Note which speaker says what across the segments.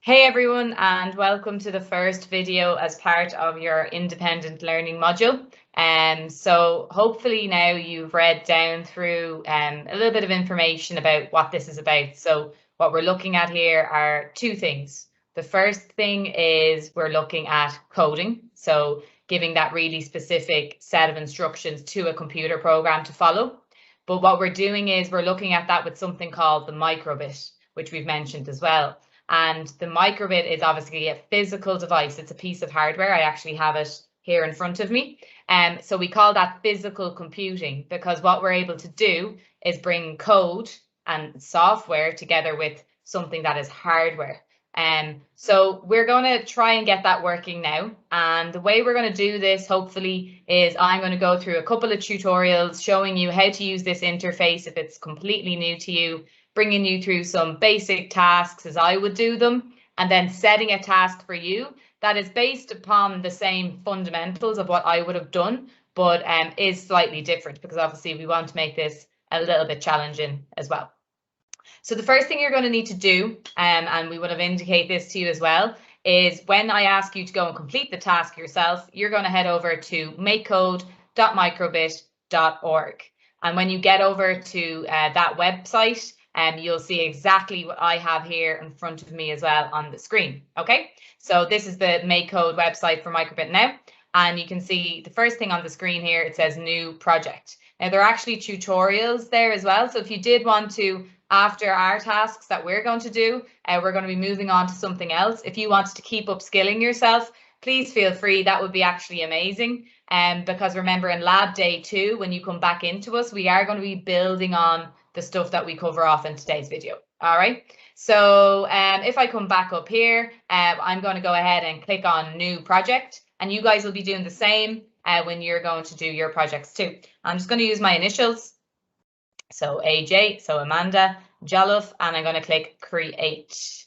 Speaker 1: Hey everyone, and welcome to the first video as part of your independent learning module. So hopefully now you've read down through a little bit of information about what this is about. So what we're looking at here are two things. The first thing is we're looking at coding, so giving that really specific set of instructions to a computer program to follow. But what we're doing is we're looking at that with something called the microbit, which we've mentioned as well. And the microbit is obviously a physical device. It's a piece of hardware. I actually have it here in front of me. So we call that physical computing because what we're able to do is bring code and software together with something that is hardware. So we're going to try and get that working now. And the way we're going to do this, hopefully, is I'm going to go through a couple of tutorials showing you how to use this interface if it's completely new to you, bringing you through some basic tasks as I would do them, and then setting a task for you that is based upon the same fundamentals of what I would have done, but is slightly different because obviously we want to make this a little bit challenging as well. So the first thing you're going to need to do, and we would have indicated this to you as well, is when I ask you to go and complete the task yourself, you're going to head over to makecode.microbit.org. And when you get over to that website, you'll see exactly what I have here in front of me as well on the screen. Okay, so this is the MakeCode website for Microbit now. And you can see the first thing on the screen here, it says new project. Now there are actually tutorials there as well. So if you did want to, after our tasks that we're going to do, we're going to be moving on to something else. If you wanted to keep upskilling yourself, please feel free. That would be actually amazing. Because remember in lab day 2, when you come back into us, we are going to be building on the stuff that we cover off in today's video. All right. So if I come back up here, I'm going to go ahead and click on new project, and you guys will be doing the same when you're going to do your projects too. I'm just going to use my initials. So AJ, so Amanda Jolliffe, and I'm going to click create.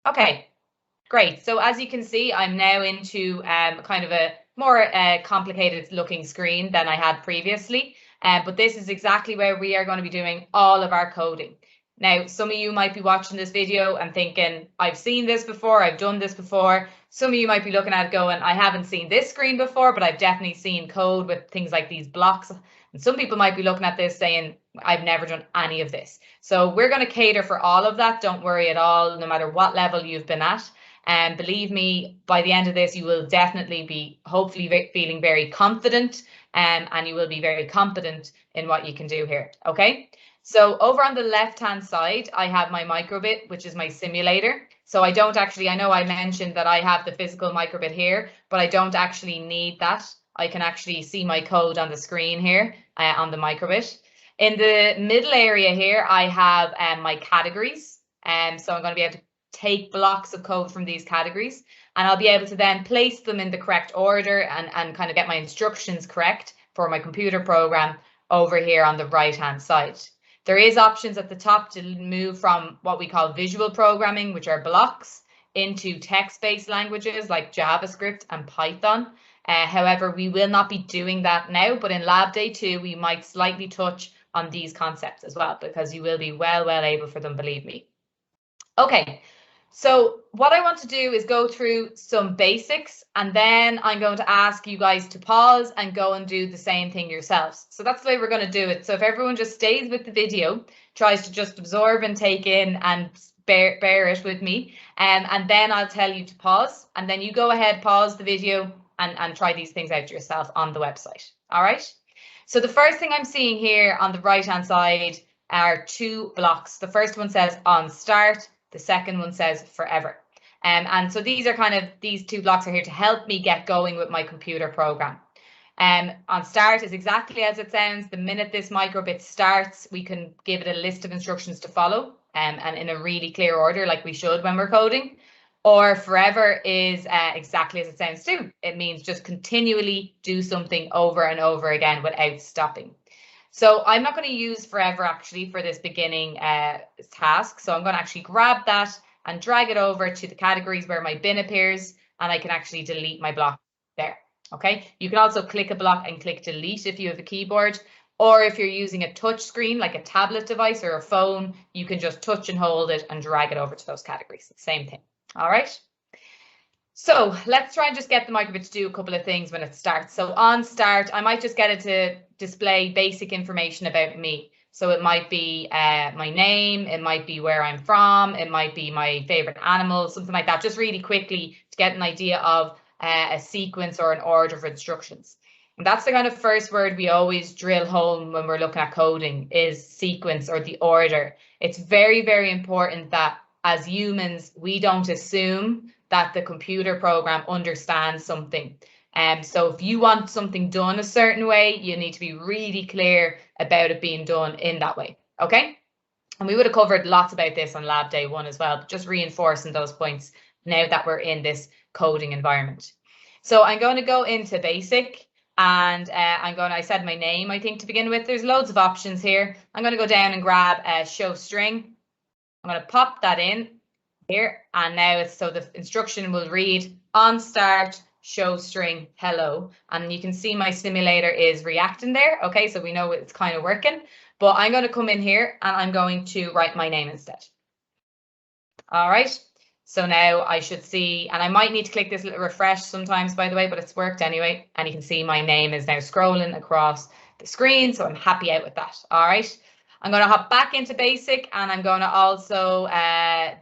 Speaker 1: Okay, great. So as you can see, I'm now into kind of a more complicated looking screen than I had previously. But this is exactly where we are going to be doing all of our coding. Now, some of you might be watching this video and thinking, I've seen this before, I've done this before. Some of you might be looking at it going, I haven't seen this screen before, but I've definitely seen code with things like these blocks. And some people might be looking at this saying, I've never done any of this. So we're going to cater for all of that. Don't worry at all, no matter what level you've been at. And believe me, by the end of this, you will definitely be hopefully feeling very confident and you will be very competent in what you can do here. Okay. So over on the left-hand side, I have my microbit, which is my simulator. So I don't actually, I know I mentioned that I have the physical microbit here, but I don't actually need that. I can actually see my code on the screen here on the microbit. In the middle area here, I have my categories. So I'm going to be able to take blocks of code from these categories, and I'll be able to then place them in the correct order and kind of get my instructions correct for my computer program over here on the right-hand side. There is options at the top to move from what we call visual programming, which are blocks, into text-based languages like JavaScript and Python. However, we will not be doing that now, but in lab day 2, we might slightly touch on these concepts as well, because you will be well able for them, believe me. Okay, so what I want to do is go through some basics, and then I'm going to ask you guys to pause and go and do the same thing yourselves. So that's the way we're going to do it. So if everyone just stays with the video, tries to just absorb and take in and bear it with me, and then I'll tell you to pause, and then you go ahead, pause the video and try these things out yourself on the website. All right. So the first thing I'm seeing here on the right-hand side are 2 blocks. The first one says on start. The second one says forever. And so these are these 2 blocks are here to help me get going with my computer program. On start is exactly as it sounds. The minute this microbit starts, we can give it a list of instructions to follow and in a really clear order, like we should when we're coding. Or forever is exactly as it sounds too. It means just continually do something over and over again without stopping. So I'm not going to use forever actually for this beginning task. So I'm going to actually grab that and drag it over to the categories where my bin appears, and I can actually delete my block there. Okay. You can also click a block and click delete if you have a keyboard, Or if you're using a touch screen, like a tablet device or a phone, you can just touch and hold it and drag it over to those categories. Same thing. All right. So let's try and just get the microbit to do a couple of things when it starts. So on start, I might just get it to display basic information about me. So it might be my name, it might be where I'm from, it might be my favorite animal, something like that, just really quickly to get an idea of a sequence or an order of instructions. And that's the kind of first word we always drill home when we're looking at coding is sequence or the order. It's very, very important that as humans, we don't assume that the computer program understands something. So if you want something done a certain way, you need to be really clear about it being done in that way, okay? And we would have covered lots about this on lab day 1 as well, but just reinforcing those points now that we're in this coding environment. So I'm going to go into basic and I said my name, I think, to begin with. There's loads of options here. I'm going to go down and grab show string. I'm going to pop that in here, and now it's so the instruction will read on start show string hello, and you can see my simulator is reacting there. Okay, so we know it's kind of working, but I'm going to come in here and I'm going to write my name instead. All right, so now I should see, and I might need to click this little refresh sometimes, by the way, but it's worked anyway, and you can see my name is now scrolling across the screen, so I'm happy out with that. All right. I'm going to hop back into basic, and I'm going to also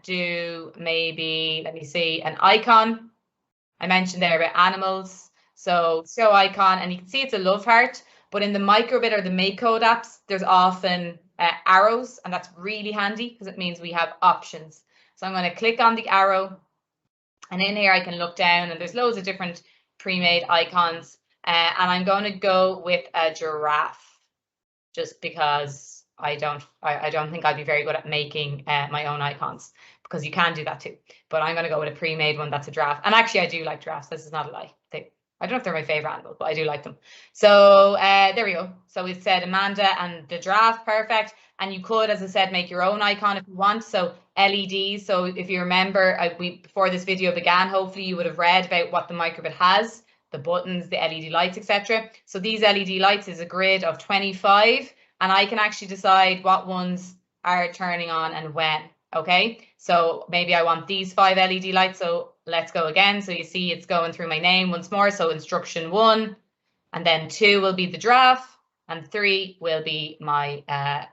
Speaker 1: do maybe, let me see, an icon. I mentioned there about animals. So show icon, and you can see it's a love heart, but in the microbit or the MakeCode apps, there's often arrows, and that's really handy because it means we have options. So I'm going to click on the arrow, and in here I can look down, and there's loads of different pre-made icons, and I'm going to go with a giraffe, just because I don't think I'd be very good at making my own icons, because you can do that too. But I'm going to go with a pre-made one that's a giraffe. And actually, I do like giraffes. This is not a lie. I don't know if they're my favorite animal, but I do like them. So there we go. So we've said Amanda and the giraffe, perfect. And you could, as I said, make your own icon if you want. So LEDs. So if you remember, before this video began, hopefully you would have read about what the microbit has, the buttons, the LED lights, etc. So these LED lights is a grid of 25. And I can actually decide what ones are turning on and when, okay? So maybe I want these 5 LED lights, so let's go again. So you see it's going through my name once more, so instruction 1, and then 2 will be the giraffe, and 3 will be my,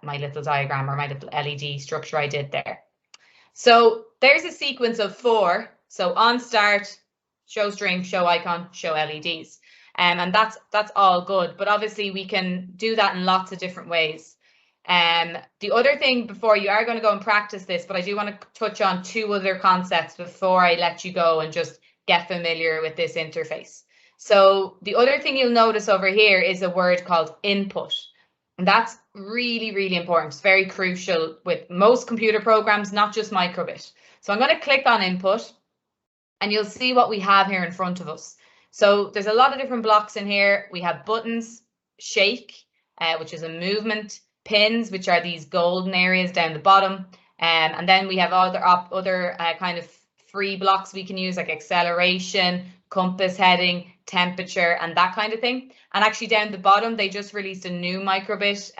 Speaker 1: my little diagram or my little LED structure I did there. So there's a sequence of 4, so on start, show string, show icon, show LEDs. And that's all good, but obviously we can do that in lots of different ways. The other thing, before you are going to go and practice this, but I do want to touch on 2 other concepts before I let you go and just get familiar with this interface. So the other thing you'll notice over here is a word called input. And that's really, really important. It's very crucial with most computer programs, not just microbit. So I'm going to click on input, and you'll see what we have here in front of us. So there's a lot of different blocks in here. We have buttons, shake, which is a movement, pins, which are these golden areas down the bottom. And then we have other kind of free blocks we can use, like acceleration, compass heading, temperature, and that kind of thing. And actually down the bottom, they just released a new microbit,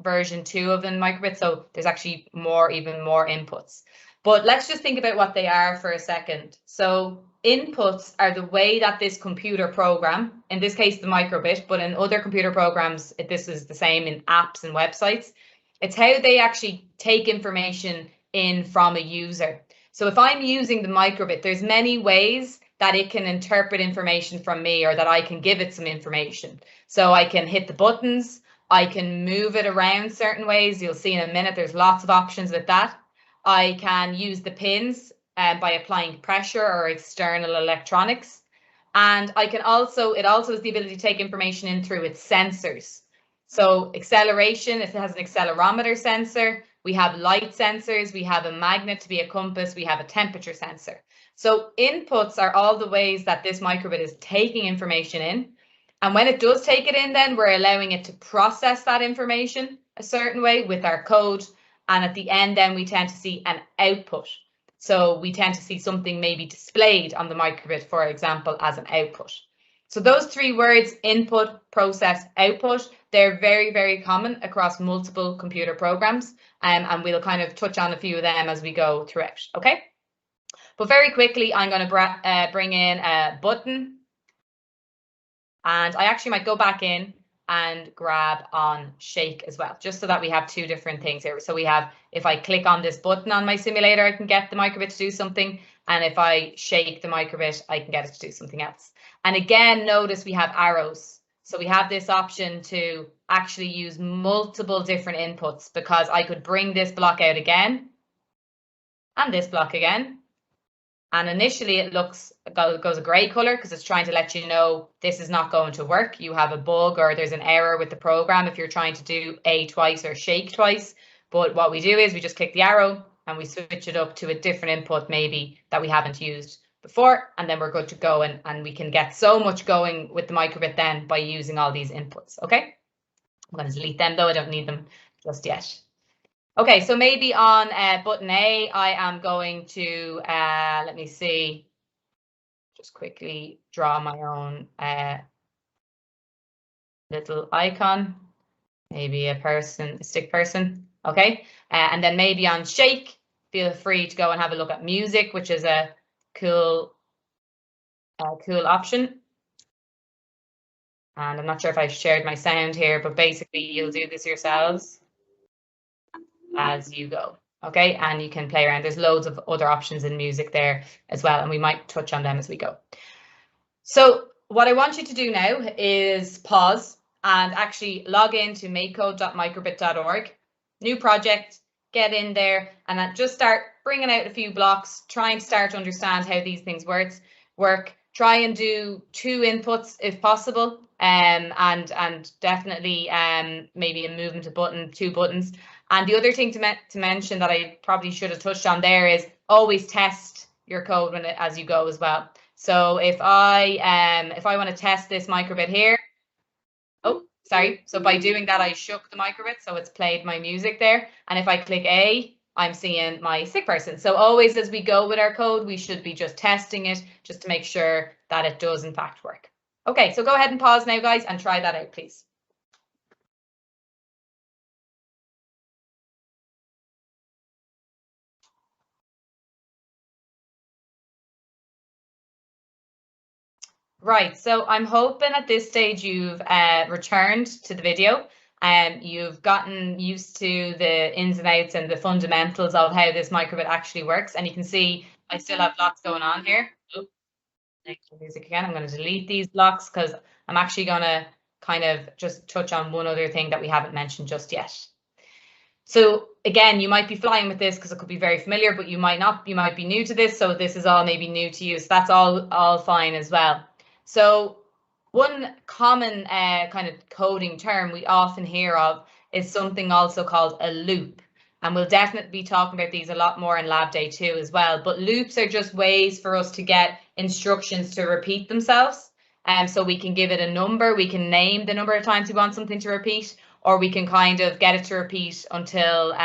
Speaker 1: version 2 of the microbit. So there's actually even more inputs. But let's just think about what they are for a second. So inputs are the way that this computer program, in this case the microbit, but in other computer programs, this is the same in apps and websites. It's how they actually take information in from a user. So if I'm using the microbit, there's many ways that it can interpret information from me, or that I can give it some information. So I can hit the buttons, I can move it around certain ways. You'll see in a minute, there's lots of options with that. I can use the pins by applying pressure or external electronics. And I can also, it also has the ability to take information in through its sensors. So acceleration, it has an accelerometer sensor. We have light sensors. We have a magnet to be a compass. We have a temperature sensor. So inputs are all the ways that this microbit is taking information in. And when it does take it in, then we're allowing it to process that information a certain way with our code. And at the end, then we tend to see an output. So we tend to see something maybe displayed on the microbit, for example, as an output. So those three words, input, process, output, they're very, very common across multiple computer programs. And we'll kind of touch on a few of them as we go throughout, okay? But very quickly, I'm going to bring in a button. And I actually might go back in and grab on shake as well, just so that we have two different things here. So we have, if I click on this button on my simulator, I can get the microbit to do something. And if I shake the microbit, I can get it to do something else. And again, notice we have arrows. So we have this option to actually use multiple different inputs, because I could bring this block out again and this block again. And initially it goes a gray color because it's trying to let you know this is not going to work. You have a bug or there's an error with the program if you're trying to do A twice or shake twice. But what we do is we just click the arrow and we switch it up to a different input maybe that we haven't used before, and then we're good to go, and we can get so much going with the microbit then by using all these inputs. Okay, I'm going to delete them though, I don't need them just yet. Okay, so maybe on button A, I am going to, let me see, just quickly draw my own little icon, maybe a stick person, okay? And then maybe on shake, feel free to go and have a look at music, which is a cool option. And I'm not sure if I've shared my sound here, but basically you'll do this yourselves as you go. Okay, and you can play around. There's loads of other options in music there as well, and we might touch on them as we go. So what I want you to do now is pause and actually log into makecode.microbit.org, new project, get in there and just start bringing out a few blocks, try and start to understand how these things work. Try and do 2 inputs if possible, and definitely maybe a movement to button, 2 buttons. And the other thing to mention that I probably should have touched on there is always test your code as you go as well. So if I want to test this microbit here, oh, sorry. So by doing that, I shook the microbit, so it's played my music there. And if I click A, I'm seeing my sick person. So always as we go with our code, we should be just testing it just to make sure that it does in fact work. Okay, so go ahead and pause now, guys, and try that out, please. Right, so I'm hoping at this stage you've returned to the video and you've gotten used to the ins and outs and the fundamentals of how this microbit actually works. And you can see I still have lots going on here. Oh, music again. I'm going to delete these blocks because I'm actually going to kind of just touch on one other thing that we haven't mentioned just yet. So again, you might be flying with this because it could be very familiar, but you might not. You might be new to this, so this is all maybe new to you. So that's all fine as well. So one common kind of coding term we often hear of is something also called a loop. And we'll definitely be talking about these a lot more in lab day 2 as well. But loops are just ways for us to get instructions to repeat themselves. So we can give it a number, we can name the number of times we want something to repeat, or we can kind of get it to repeat until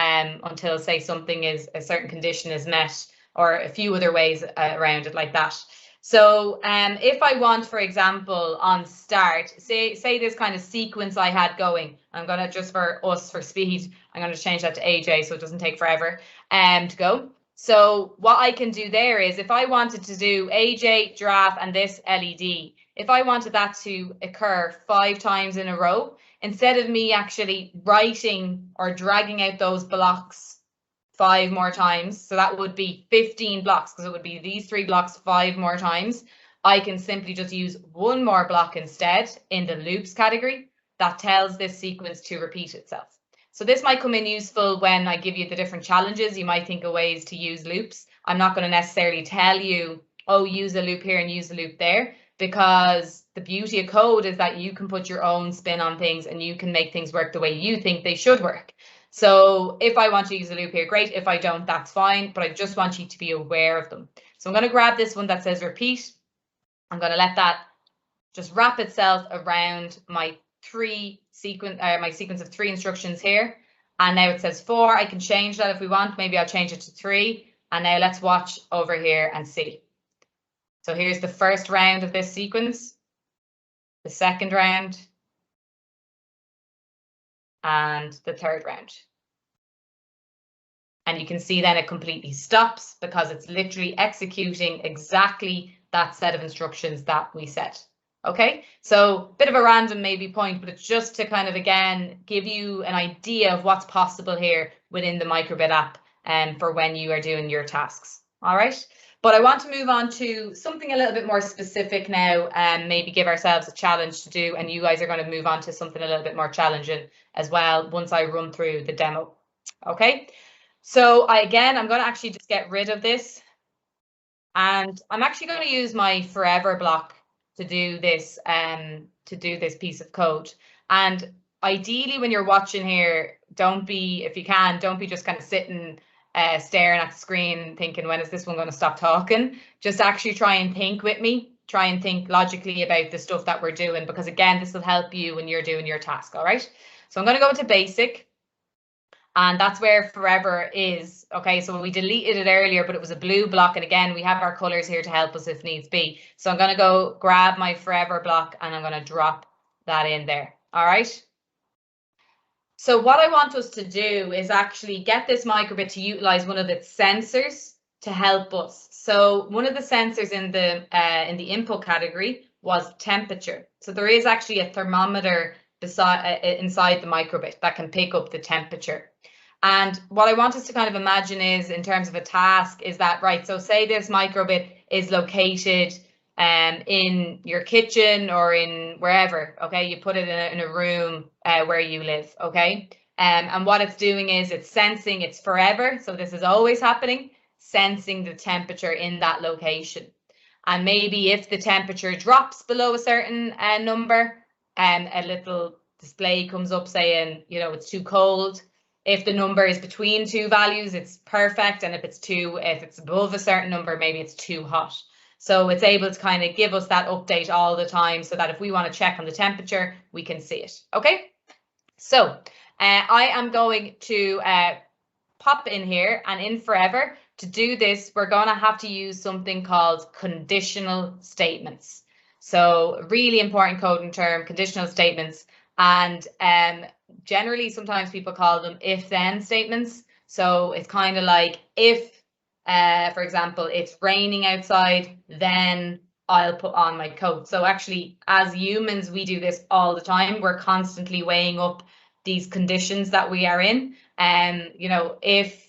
Speaker 1: say something is, a certain condition is met, or a few other ways around it like that. So if I want, for example, on start, say this kind of sequence I had going, I'm going to, just for speed, I'm going to change that to AJ so it doesn't take forever to go. So what I can do there is, if I wanted to do AJ, giraffe, and this LED, if I wanted that to occur 5 times in a row, instead of me actually writing or dragging out those blocks 5 more times, so that would be 15 blocks, because it would be these 3 blocks 5 more times, I can simply just use 1 more block instead in the loops category that tells this sequence to repeat itself. So this might come in useful when I give you the different challenges. You might think of ways to use loops. I'm not going to necessarily tell you, oh, use a loop here and use a loop there, because the beauty of code is that you can put your own spin on things and you can make things work the way you think they should work. So if I want to use a loop here, great. If I don't, that's fine. But I just want you to be aware of them. So I'm going to grab this one that says repeat. I'm going to let that just wrap itself around my sequence of 3 instructions here. And now it says 4. I can change that if we want. Maybe I'll change it to 3. And now let's watch over here and see. So here's the first round of this sequence. the second round, and the third round. And you can see then it completely stops because it's literally executing exactly that set of instructions that we set. Okay, so bit of a random maybe point, but it's just to kind of, again, give you an idea of what's possible here within the microbit app and for when you are doing your tasks. All right, but I want to move on to something a little bit more specific now and maybe give ourselves a challenge to do. And you guys are going to move on to something a little bit more challenging as well once I run through the demo. Okay, so I'm going to actually just get rid of this. And I'm actually going to use my forever block to do this piece of code. And ideally, when you're watching here, don't be, if you can, don't be just kind of sitting staring at the screen thinking, when is this one going to stop talking? Just actually try and think with me. Try and think logically about the stuff that we're doing, because again, this will help you when you're doing your task. All right. So I'm going to go to basic. And that's where forever is. Okay, so we deleted it earlier, but it was a blue block. And again, we have our colors here to help us if needs be. So I'm going to go grab my forever block and I'm going to drop that in there. All right. So what I want us to do is actually get this microbit to utilize one of its sensors to help us. So one of the sensors in the input category was temperature. So there is actually a thermometer inside the microbit that can pick up the temperature. And what I want us to kind of imagine is, in terms of a task, is that, right, so say this microbit is located in your kitchen or in wherever, okay, you put it in a room where you live, okay, and what it's doing is it's sensing, it's forever, so this is always happening, sensing the temperature in that location. And maybe if the temperature drops below a certain number, a little display comes up saying, you know, it's too cold. If the number is between two values, it's perfect. And if it's above a certain number, maybe it's too hot. So it's able to kind of give us that update all the time so that if we want to check on the temperature, we can see it. Okay, so I am going to pop in here, and in forever, to do this, we're going to have to use something called conditional statements. So really important coding term, conditional statements. And generally, sometimes people call them if-then statements. So it's kind of like, if, for example, it's raining outside, then I'll put on my coat. So actually, as humans, we do this all the time. We're constantly weighing up these conditions that we are in. And, you know, if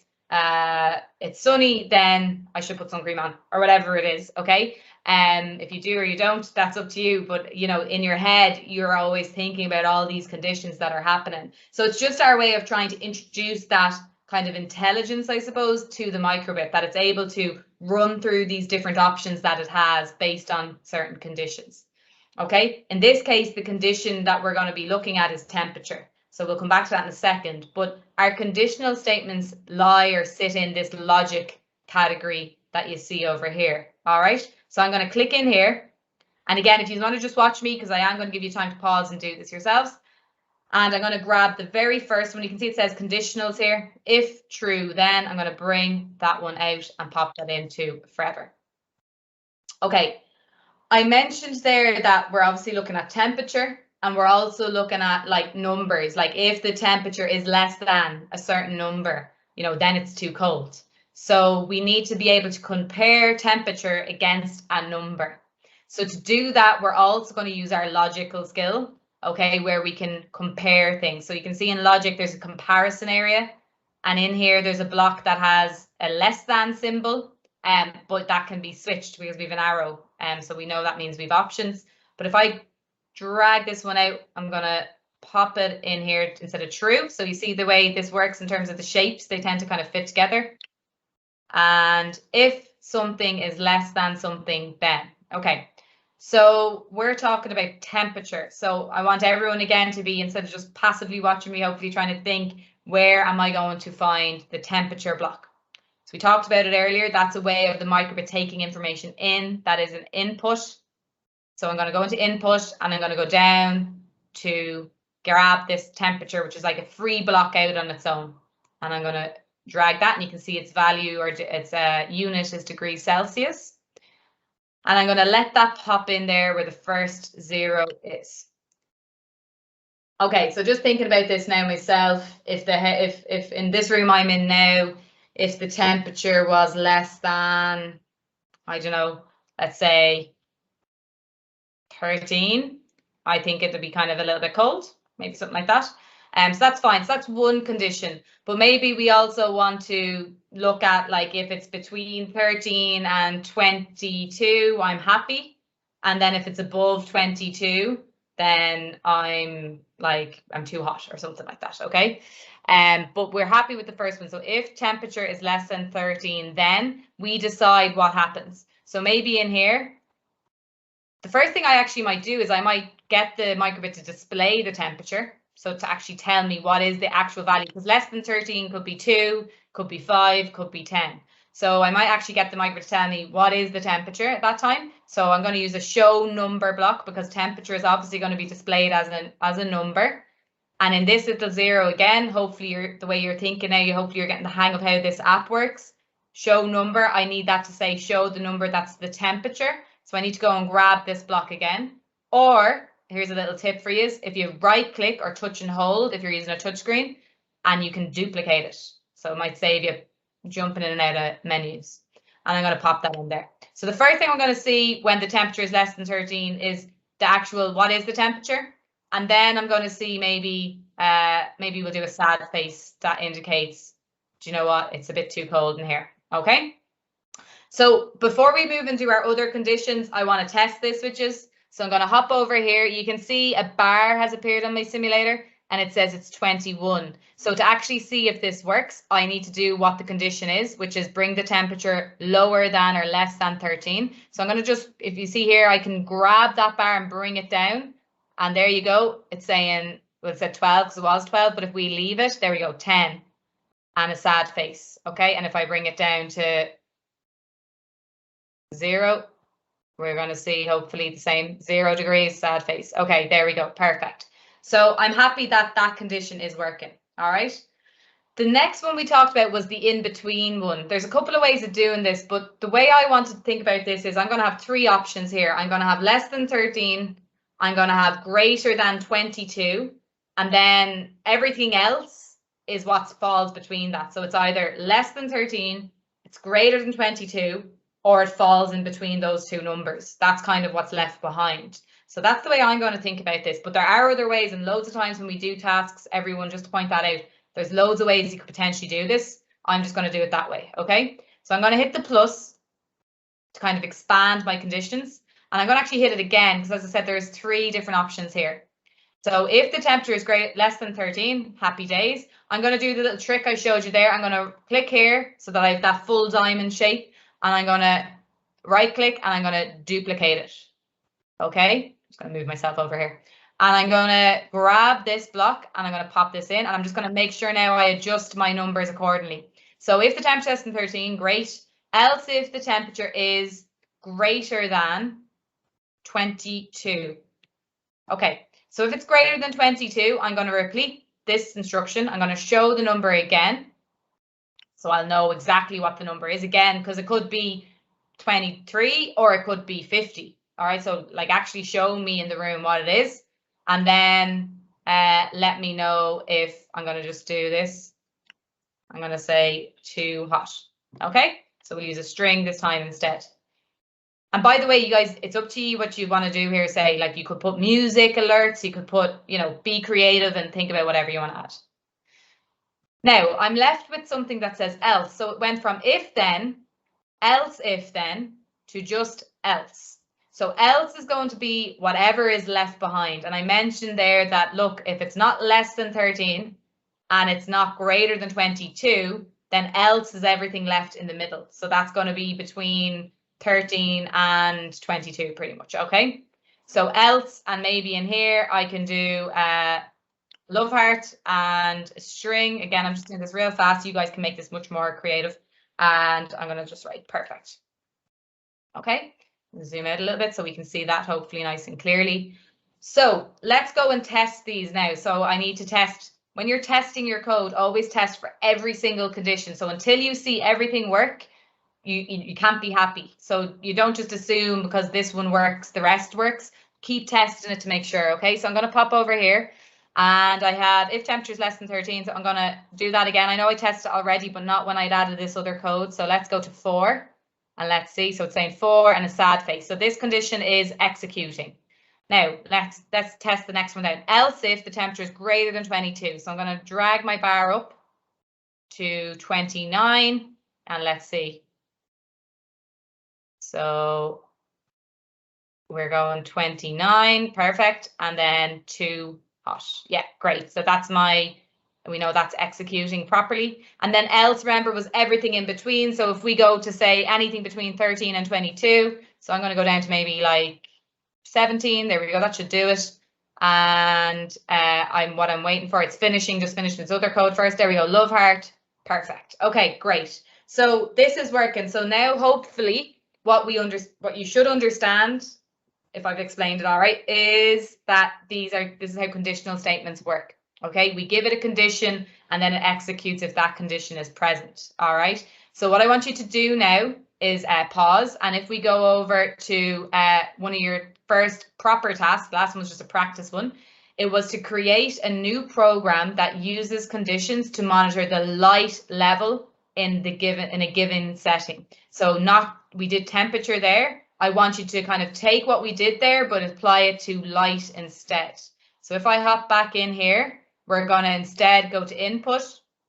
Speaker 1: it's sunny, then I should put sun cream on, or whatever it is. Okay. If you do or you don't, that's up to you. But, you know, in your head, you're always thinking about all these conditions that are happening. So it's just our way of trying to introduce that kind of intelligence, I suppose, to the microbit, that it's able to run through these different options that it has based on certain conditions. Okay. In this case, the condition that we're going to be looking at is temperature. So we'll come back to that in a second. But our conditional statements lie or sit in this logic category that you see over here. All right. So I'm going to click in here. And again, if you want to just watch me, because I am going to give you time to pause and do this yourselves. And I'm going to grab the very first one. You can see it says conditionals here. If true, then I'm going to bring that one out and pop that into forever. Okay. I mentioned there that we're obviously looking at temperature, and we're also looking at like numbers, like if the temperature is less than a certain number, you know, then it's too cold. So we need to be able to compare temperature against a number. So to do that, we're also going to use our logical skill, okay, where we can compare things. So you can see in logic, there's a comparison area, and in here, there's a block that has a less than symbol, but that can be switched because we have an arrow. So we know that means we have options. But if I drag this one out, I'm going to pop it in here instead of true. So you see the way this works in terms of the shapes, they tend to kind of fit together. And if something is less than something, then, okay. So we're talking about temperature. So I want everyone again to be, instead of just passively watching me, hopefully trying to think, where am I going to find the temperature block? So we talked about it earlier. That's a way of the microbit taking information in. That is an input. So I'm going to go into input, and I'm going to go down to grab this temperature, which is like a free block out on its own. And I'm going to drag that, and you can see its value, or its unit is degrees Celsius. And I'm going to let that pop in there where the first 0 is. Okay, so just thinking about this now myself, if in this room I'm in now, if the temperature was less than, I don't know, let's say 13, I think it would be kind of a little bit cold, maybe something like that. So that's fine. So that's one condition. But maybe we also want to look at, like, if it's between 13 and 22, I'm happy. And then if it's above 22, then I'm too hot or something like that. Okay. But we're happy with the first one. So if temperature is less than 13, then we decide what happens. So maybe in here, the first thing I actually might do is I might get the microbit to display the temperature. So to actually tell me what is the actual value, because less than 13 could be 2, could be 5, could be 10. So I might actually get the microbit to tell me what is the temperature at that time. So I'm going to use a show number block because temperature is obviously going to be displayed as a number. And in this little 0 again, hopefully the way you're thinking now, hopefully you're getting the hang of how this app works. Show number, I need that to say show the number that's the temperature. So I need to go and grab this block again. Or here's a little tip for you: if you right click or touch and hold, if you're using a touch screen, and you can duplicate it. So it might save you jumping in and out of menus. And I'm going to pop that in there. So the first thing I'm going to see when the temperature is less than 13 is the actual what is the temperature. And then I'm going to see maybe we'll do a sad face that indicates, do you know what, it's a bit too cold in here. Okay. So before we move into our other conditions, I want to test this with you. So I'm going to hop over here. You can see a bar has appeared on my simulator and it says it's 21. So to actually see if this works, I need to do what the condition is, which is bring the temperature lower than or less than 13. So I'm going to just, if you see here, I can grab that bar and bring it down. And there you go. It's saying, well, it said 12 because it was 12. But if we leave it, there we go, 10 and a sad face. Okay. And if I bring it down to 0, we're going to see hopefully the same 0 degrees, sad face. Okay, there we go. Perfect. So I'm happy that that condition is working. All right. The next one we talked about was the in-between one. There's a couple of ways of doing this, but the way I want to think about this is I'm going to have 3 options here. I'm going to have less than 13. I'm going to have greater than 22. And then everything else is what falls between that. So it's either less than 13, it's greater than 22, or it falls in between those 2 numbers. That's kind of what's left behind. So that's the way I'm going to think about this. But there are other ways, and loads of times when we do tasks, everyone, just to point that out, there's loads of ways you could potentially do this. I'm just going to do it that way. Okay. So I'm going to hit the plus to kind of expand my conditions. And I'm going to actually hit it again because, as I said, there's 3 different options here. So if the temperature is less than 13, happy days. I'm going to do the little trick I showed you there. I'm going to click here so that I have that full diamond shape. And I'm going to right click and I'm going to duplicate it. Okay. I'm just going to move myself over here. And I'm going to grab this block and I'm going to pop this in. And I'm just going to make sure now I adjust my numbers accordingly. So if the temperature is less than 13, great. Else if the temperature is greater than 22. Okay. So if it's greater than 22, I'm going to repeat this instruction. I'm going to show the number again. So I'll know exactly what the number is again, because it could be 23 or it could be 50. All right. So like actually show me in the room what it is. And then let me know if I'm going to just do this. I'm going to say too hot. Okay. So we'll use a string this time instead. And by the way, you guys, it's up to you what you want to do here. Say, like, you could put music alerts, you could put, you know, be creative and think about whatever you want to add. Now, I'm left with something that says else. So it went from if then, else if then, to just else. So else is going to be whatever is left behind. And I mentioned there that, look, if it's not less than 13 and it's not greater than 22, then else is everything left in the middle. So that's going to be between 13 and 22 pretty much. Okay, so else, and maybe in here I can do love heart and a string. Again, I'm just doing this real fast. You guys can make this much more creative. And I'm going to just write perfect. Okay, zoom out a little bit so we can see that hopefully nice and clearly. So let's go and test these now. So I need to test, when you're testing your code, always test for every single condition. So until you see everything work, you can't be happy. So you don't just assume because this one works, the rest works. Keep testing it to make sure. Okay, so I'm going to pop over here, and I have if temperature is less than 13. So I'm going to do that again. I know I tested it already, but not when I'd added this other code. So let's go to 4, and let's see. So it's saying 4 and a sad face. So this condition is executing. Now let's test the next one down. Else if the temperature is greater than 22. So I'm going to drag my bar up to 29, and let's see. So we're going 29, perfect, and then too hot. Yeah, great. So that's we know that's executing properly. And then else, remember, was everything in between. So if we go to say anything between 13 and 22, so I'm going to go down to maybe like 17. There we go. That should do it. And what I'm waiting for, it's finishing, just finish this other code first. There we go. Love heart. Perfect. Okay, great. So this is working. So now hopefully what you should understand, if I've explained it all right, is that this is how conditional statements work. Okay, we give it a condition and then it executes if that condition is present. All right. So what I want you to do now is pause, and if we go over to one of your first proper tasks, the last one was just a practice one. It was to create a new program that uses conditions to monitor the light level in a given setting. So we did temperature there. I want you to kind of take what we did there, but apply it to light instead. So if I hop back in here, we're going to instead go to input.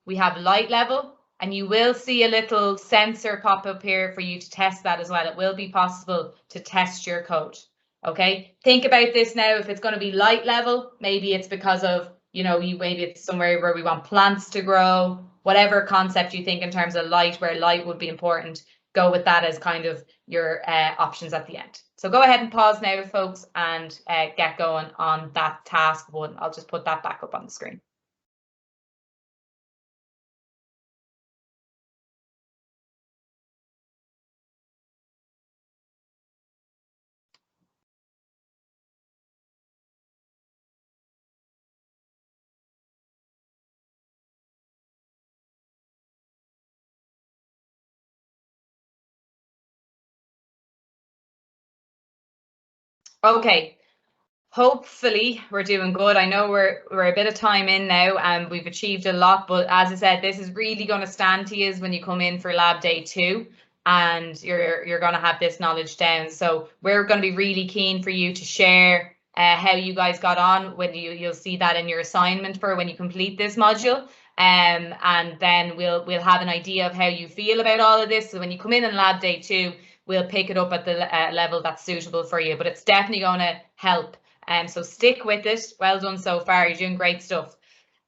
Speaker 1: We have light level, and you will see a little sensor pop up here for you to test that as well. It will be possible to test your code. Okay, think about this now. If it's going to be light level, maybe it's because of, maybe it's somewhere where we want plants to grow, whatever concept you think in terms of light, where light would be important, go with that as kind of your options at the end. So go ahead and pause now, folks, and get going on that task 1. I'll just put that back up on the screen. Okay, hopefully we're doing good. I know we're a bit of time in now and we've achieved a lot, but as I said, this is really going to stand to you when you come in for lab day 2, and you're going to have this knowledge down. So we're going to be really keen for you to share how you guys got on when you'll see that in your assignment for when you complete this module. And then we'll have an idea of how you feel about all of this. So when you come in lab day 2, we'll pick it up at the level that's suitable for you, but it's definitely going to help. So stick with it. Well done so far. You're doing great stuff.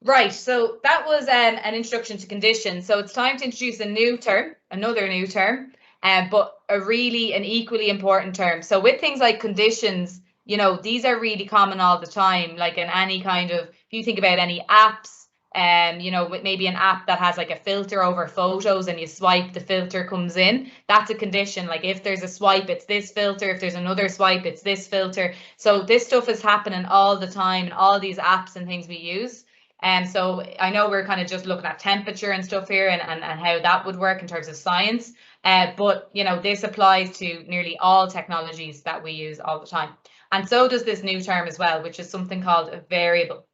Speaker 1: Right, so that was an introduction to conditions. So it's time to introduce another new term, but an equally important term. So with things like conditions, these are really common all the time. Like in any kind of, if you think about any apps, maybe an app that has like a filter over photos and you swipe, the filter comes in. That's a condition. Like if there's a swipe, it's this filter. If there's another swipe, it's this filter. So this stuff is happening all the time in all these apps and things we use. And so I know we're kind of just looking at temperature and stuff here and how that would work in terms of science. But this applies to nearly all technologies that we use all the time. And so does this new term as well, which is something called a variable.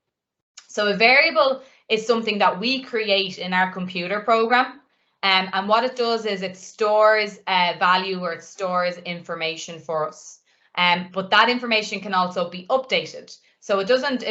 Speaker 1: So a variable is something that we create in our computer program. And what it does is it stores value, or it stores information for us. But that information can also be updated. So it doesn't,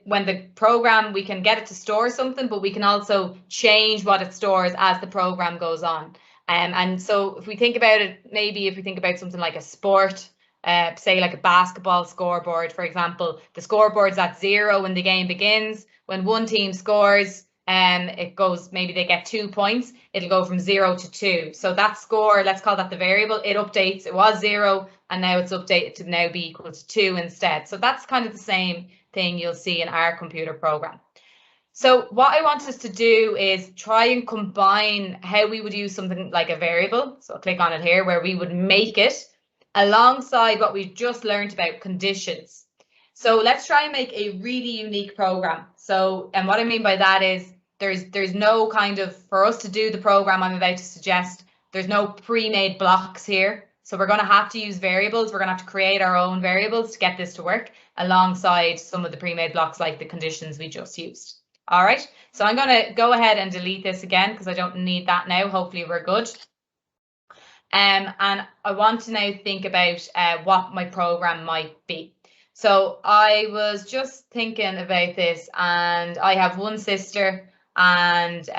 Speaker 1: when the program, we can get it to store something, but we can also change what it stores as the program goes on. And so if we think about it, maybe if we think about something like a sport, say like a basketball scoreboard, for example, the scoreboard's at 0 when the game begins. When one team scores, it goes, maybe they get 2 points, it'll go from 0 to 2. So that score, let's call that the variable, it updates. It was 0 and now it's updated to now be equal to 2 instead. So that's kind of the same thing you'll see in our computer program. So what I want us to do is try and combine how we would use something like a variable. So I'll click on it here, where we would make it alongside what we've just learned about conditions. So let's try and make a really unique program. So, and what I mean by that is there's no kind of, for us to do the program I'm about to suggest, there's no pre-made blocks here. So we're going to have to use variables. We're going to have to create our own variables to get this to work alongside some of the pre-made blocks like the conditions we just used. All right, so I'm going to go ahead and delete this again because I don't need that now. Hopefully we're good. And I want to now think about what my program might be. So I was just thinking about this, and I have one sister, and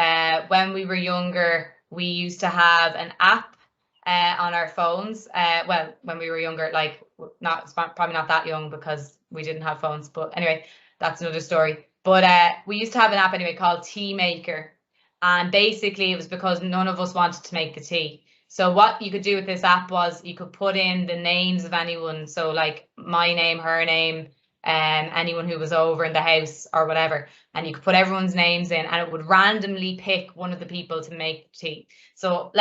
Speaker 1: when we were younger, we used to have an app on our phones. Well, when we were younger, like probably not that young because we didn't have phones, but anyway, that's another story. But we used to have an app anyway called Tea Maker, and basically it was because none of us wanted to make the tea. So what you could do with this app was you could put in the names of anyone. So like my name, her name, anyone who was over in the house or whatever. And you could put everyone's names in and it would randomly pick one of the people to make tea. So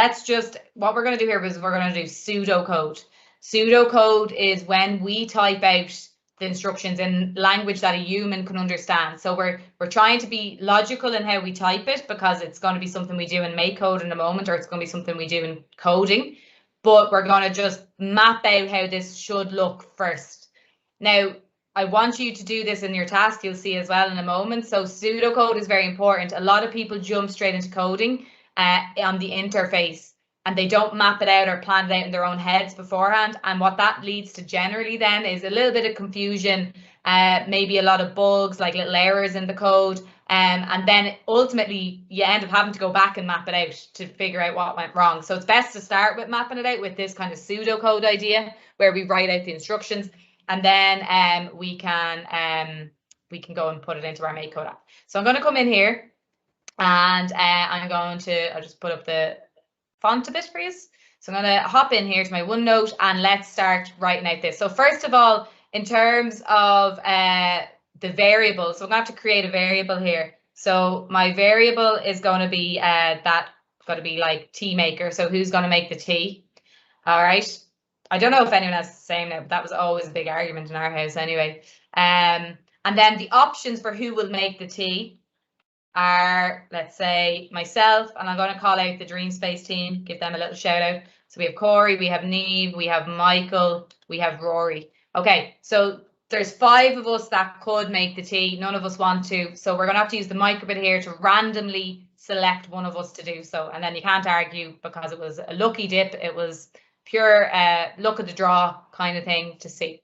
Speaker 1: what we're going to do here is we're going to do pseudocode. Pseudocode is when we type out the instructions in language that a human can understand. So we're trying to be logical in how we type it because it's going to be something we do in make code in a moment, or it's going to be something we do in coding. But we're going to just map out how this should look first. Now, I want you to do this in your task. You'll see as well in a moment. So pseudocode is very important. A lot of people jump straight into coding on the interface, and they don't map it out or plan it out in their own heads beforehand. And what that leads to generally then is a little bit of confusion, maybe a lot of bugs, like little errors in the code. And then ultimately you end up having to go back and map it out to figure out what went wrong. So it's best to start with mapping it out with this kind of pseudocode idea where we write out the instructions, and then we can go and put it into our make code app. So I'm going to come in here and I'll just put up the font a bit for you. So I'm going to hop in here to my OneNote and let's start writing out this. So first of all, in terms of the variable, so I'm going to have to create a variable here. So my variable is going to be like tea maker. So who's going to make the tea? All right. I don't know if anyone has the same now, but that was always a big argument in our house anyway. And then the options for who will make the tea are, let's say, myself, and I'm going to call out the Dream Space team, give them a little shout out. So we have Corey, we have Neve, we have Michael, we have Rory. Okay, so there's 5 of us that could make the tea. None of us want to. So we're going to have to use the microbit here to randomly select one of us to do so. And then you can't argue because it was a lucky dip. It was pure luck of the draw kind of thing to see.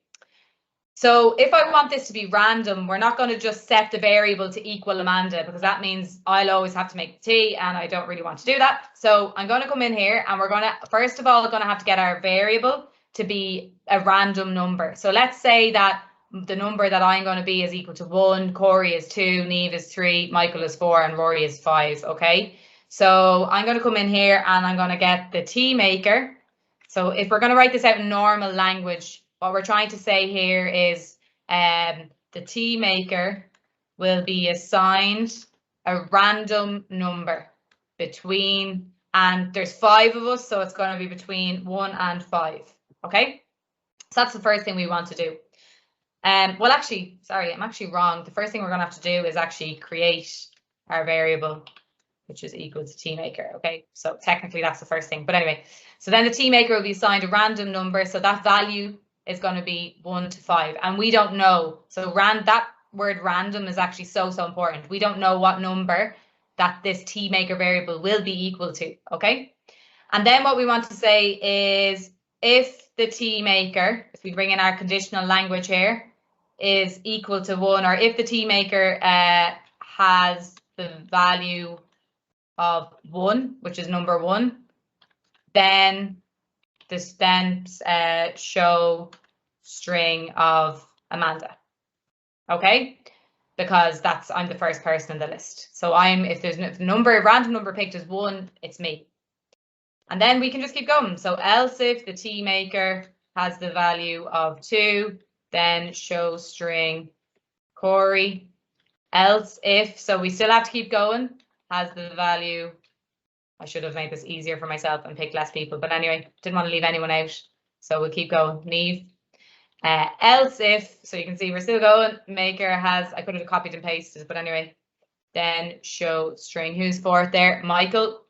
Speaker 1: So if I want this to be random, we're not going to just set the variable to equal Amanda, because that means I'll always have to make the tea and I don't really want to do that. So I'm going to come in here and we're going to, first of all, going to have to get our variable to be a random number. So let's say that the number that I'm going to be is equal to 1, Corey is 2, Neve is 3, Michael is 4, and Rory is 5. Okay, so I'm going to come in here and I'm going to get the tea maker. So if we're going to write this out in normal language, what we're trying to say here is the tea maker will be assigned a random number between, and there's 5 of us, so it's going to be between 1 and 5. Okay, so that's the first thing we want to do. Well, actually, sorry, I'm actually wrong. The first thing we're going to have to do is actually create our variable, which is equal to tea maker. Okay, so technically that's the first thing. But anyway, so then the tea maker will be assigned a random number. So that value is going to be 1 to 5. And we don't know. So that word random is actually so important. We don't know what number that this tea maker variable will be equal to. Okay. And then what we want to say is if the tea maker, if we bring in our conditional language here, is equal to 1, or if the tea maker has the value of 1, which is number 1, then this then show string of Amanda. Okay, because I'm the first person in the list. So if the random number picked is 1, it's me. And then we can just keep going. So else if the tea maker has the value of 2, then show string Corey. Else if, so we still have to keep going, has the value, I should have made this easier for myself and picked less people, but anyway, didn't want to leave anyone out, so we'll keep going. Neve. Else if, so you can see we're still going, maker has, I could have copied and pasted, but anyway, then show string, who's 4th there? Michael.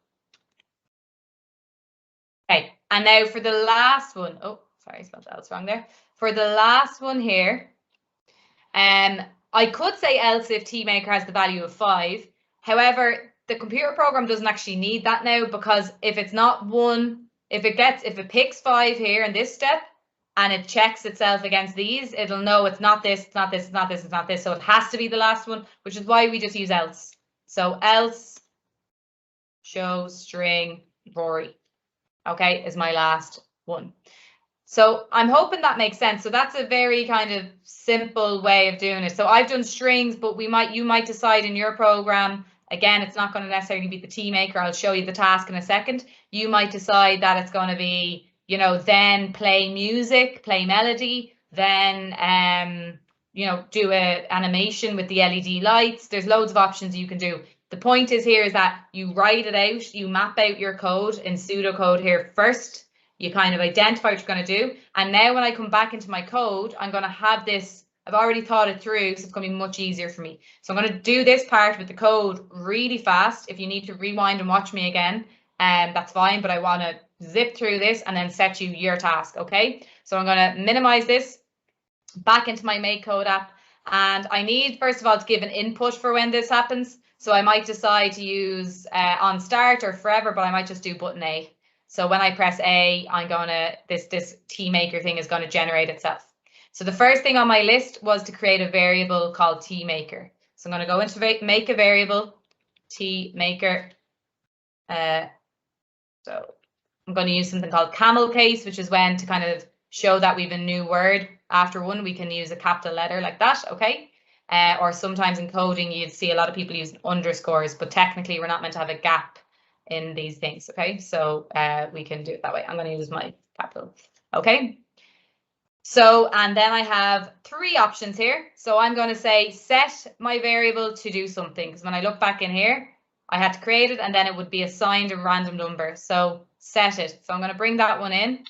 Speaker 1: And now for the last one, oh, sorry, I spelled else wrong there. For the last one here, I could say else if tmaker has the value of 5. However, the computer program doesn't actually need that now, because if it's not 1, if it picks 5 here in this step and it checks itself against these, it'll know it's not this, it's not this, it's not this, it's not this. So it has to be the last one, which is why we just use else. So else show string Rory, okay, is my last one. So I'm hoping that makes sense. So that's a very kind of simple way of doing it. So I've done strings, but you might decide in your program, again, it's not going to necessarily be the tmaker. I'll show you the task in a second. You might decide that it's going to be, you know, then play music, play melody, then, you know, do a animation with the LED lights. There's loads of options you can do. The point is here is that you write it out, you map out your code in pseudocode here first. You kind of identify what you're going to do. And now when I come back into my code, I'm going to have this, I've already thought it through, so it's going to be much easier for me. So I'm going to do this part with the code really fast. If you need to rewind and watch me again, that's fine, but I want to zip through this and then set you your task, okay? So I'm going to minimize this back into my make code app. And I need, first of all, to give an input for when this happens. So I might decide to use on start or forever, but I might just do button A. So when I press A, I'm gonna, this tmaker thing is gonna generate itself. So the first thing on my list was to create a variable called tmaker. So I'm gonna go into make a variable, tmaker. So I'm gonna use something called camel case, which is when to kind of show that we've a new word after one, we can use a capital letter like that, okay? Or sometimes in coding, you'd see a lot of people using underscores, but technically we're not meant to have a gap in these things, okay? So we can do it that way. I'm going to use my capital, okay? So, and then I have 3 options here. So I'm going to say set my variable to do something, because when I look back in here, I had to create it and then it would be assigned a random number. So set it. So I'm going to bring that one in.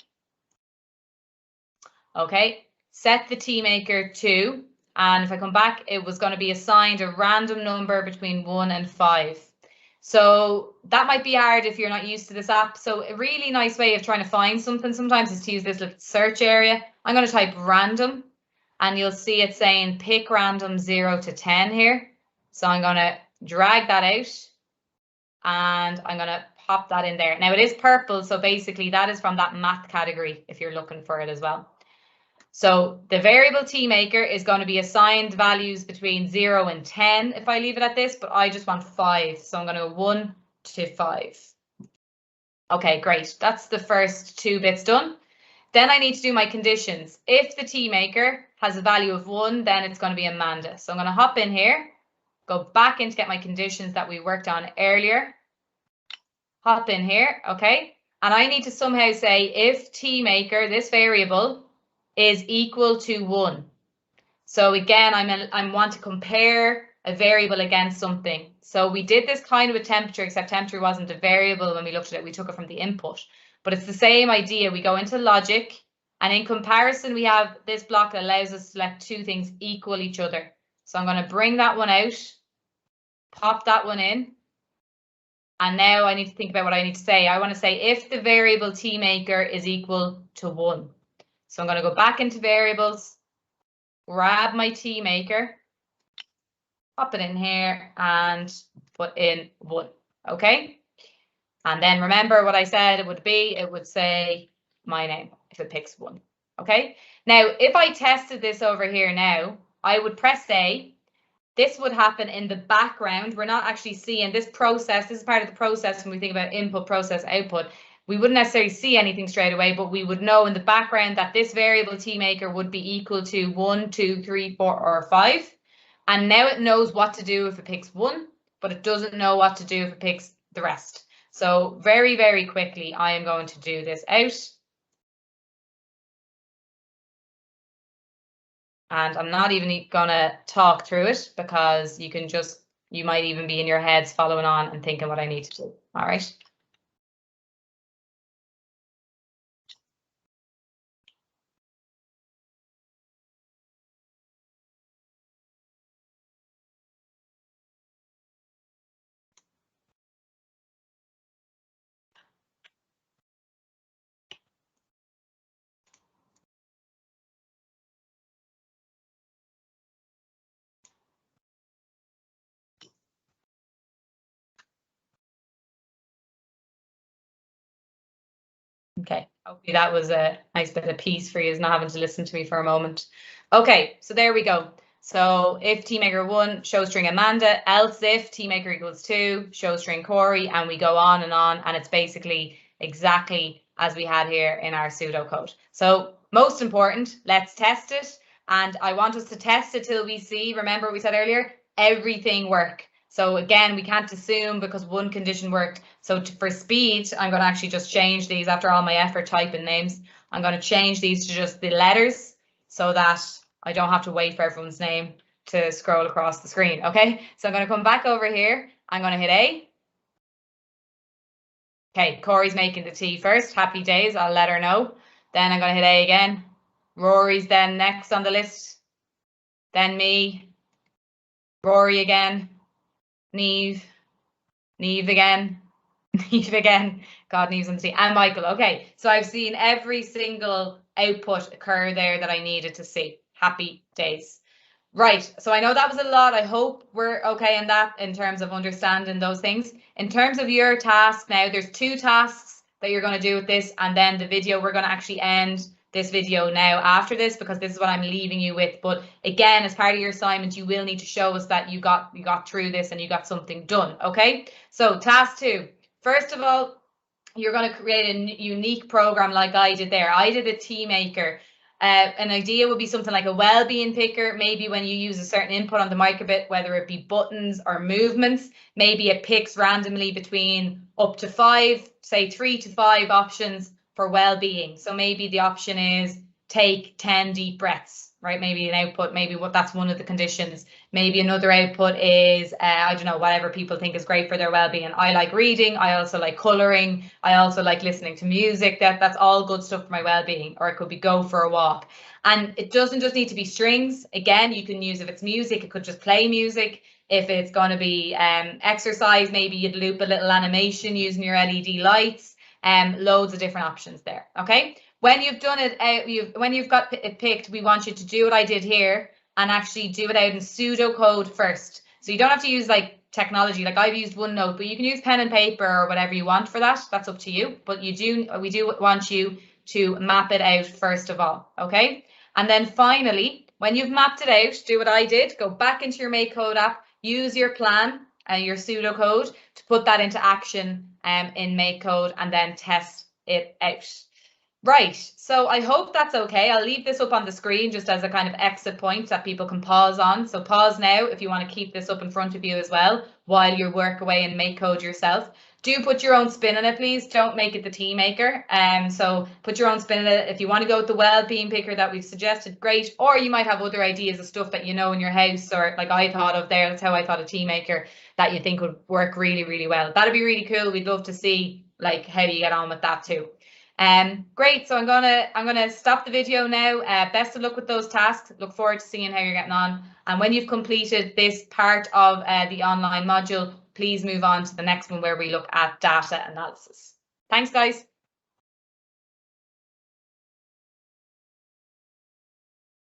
Speaker 1: Okay, set the tmaker to, and if I come back, it was going to be assigned a random number between 1 and 5. So that might be hard if you're not used to this app. So a really nice way of trying to find something sometimes is to use this little search area. I'm going to type random, and you'll see it saying pick random 0 to 10 here. So I'm going to drag that out, and I'm going to pop that in there. Now it is purple, so basically that is from that math category if you're looking for it as well. So the variable tmaker is going to be assigned values between 0 and 10 if I leave it at this, but I just want 5. So I'm going to go 1 to 5. Okay, great. That's the first 2 bits done. Then I need to do my conditions. If the tmaker has a value of 1, then it's going to be Amanda. So I'm going to hop in here, go back in to get my conditions that we worked on earlier. Hop in here, okay? And I need to somehow say if tmaker, this variable, is equal to 1. So again, I want to compare a variable against something. So we did this kind of a temperature, except temperature wasn't a variable when we looked at it. We took it from the input. But it's the same idea. We go into logic, and in comparison, we have this block that allows us to let 2 things equal each other. So I'm going to bring that one out, pop that one in. And now I need to think about what I need to say. I want to say if the variable tmaker is equal to 1. So I'm going to go back into variables, grab my tmaker, pop it in here, and put in 1. Okay. And then remember what I said it would be. It would say my name if it picks 1. Okay. Now, if I tested this over here now, I would press A. This would happen in the background. We're not actually seeing this process. This is part of the process when we think about input, process, output. We wouldn't necessarily see anything straight away, but we would know in the background that this variable tmaker would be equal to 1, 2, 3, 4, or 5. And now it knows what to do if it picks 1, but it doesn't know what to do if it picks the rest. So very, very quickly, I am going to do this out. And I'm not even going to talk through it because you might even be in your heads following on and thinking what I need to do. All right. Okay, hopefully that was a nice bit of peace for you, not having to listen to me for a moment. Okay, so there we go. So if teammaker 1, show string Amanda, else if teammaker equals 2, show string Corey, and we go on, and it's basically exactly as we had here in our pseudocode. So most important, let's test it. And I want us to test it till we see, remember we said earlier, everything work. So again, we can't assume because one condition worked. So for speed, I'm going to actually just change these after all my effort typing names. I'm going to change these to just the letters so that I don't have to wait for everyone's name to scroll across the screen. Okay, so I'm going to come back over here. I'm going to hit A. Okay, Corey's making the tea first. Happy days. I'll let her know. Then I'm going to hit A again. Rory's then next on the list. Then me. Rory again. Neve again, Neve again. God, Neve's on the team. And Michael. Okay, so I've seen every single output occur there that I needed to see. Happy days. Right, so I know that was a lot. I hope we're okay in that in terms of understanding those things. In terms of your task now, there's 2 tasks that you're going to do with this, and then the video, we're going to actually end this video now after this because this is what I'm leaving you with. But again, as part of your assignment, you will need to show us that you got through this and you got something done. Okay, so task 2. First of all, you're going to create a unique program like I did there. I did a tea maker. An idea would be something like a well-being picker. Maybe when you use a certain input on the microbit, whether it be buttons or movements, maybe it picks randomly between up to 5, say 3 to 5 options for well-being. So maybe the option is take 10 deep breaths, right? Maybe an output, maybe that's one of the conditions. Maybe another output is, I don't know, whatever people think is great for their well-being. I like reading. I also like coloring. I also like listening to music. That's all good stuff for my well-being. Or it could be go for a walk. And it doesn't just need to be strings. Again, you can use, if it's music, it could just play music. If it's going to be exercise, maybe you'd loop a little animation using your LED lights. Loads of different options there. Okay, when you've done it, when you've got it picked, we want you to do what I did here and actually do it out in pseudocode first. So you don't have to use like technology, like I've used OneNote, but you can use pen and paper or whatever you want for that. That's up to you. But we do want you to map it out first of all. Okay, and then finally, when you've mapped it out, do what I did. Go back into your MakeCode app. Use your plan, your pseudocode, to put that into action in MakeCode and then test it out. Right, so I hope that's okay. I'll leave this up on the screen just as a kind of exit point that people can pause on. So pause now if you want to keep this up in front of you as well while you work away and MakeCode yourself. Do put your own spin on it, please. Don't make it the tea maker. So put your own spin on it. If you want to go with the well-being picker that we've suggested, great. Or you might have other ideas of stuff that you know in your house, or like I thought of there. That's how I thought a tea maker that you think would work really, really well. That'd be really cool. We'd love to see like how you get on with that too. Great. So I'm gonna stop the video now. Best of luck with those tasks. Look forward to seeing how you're getting on. And when you've completed this part of the online module, please move on to the next one where we look at data analysis. Thanks, guys.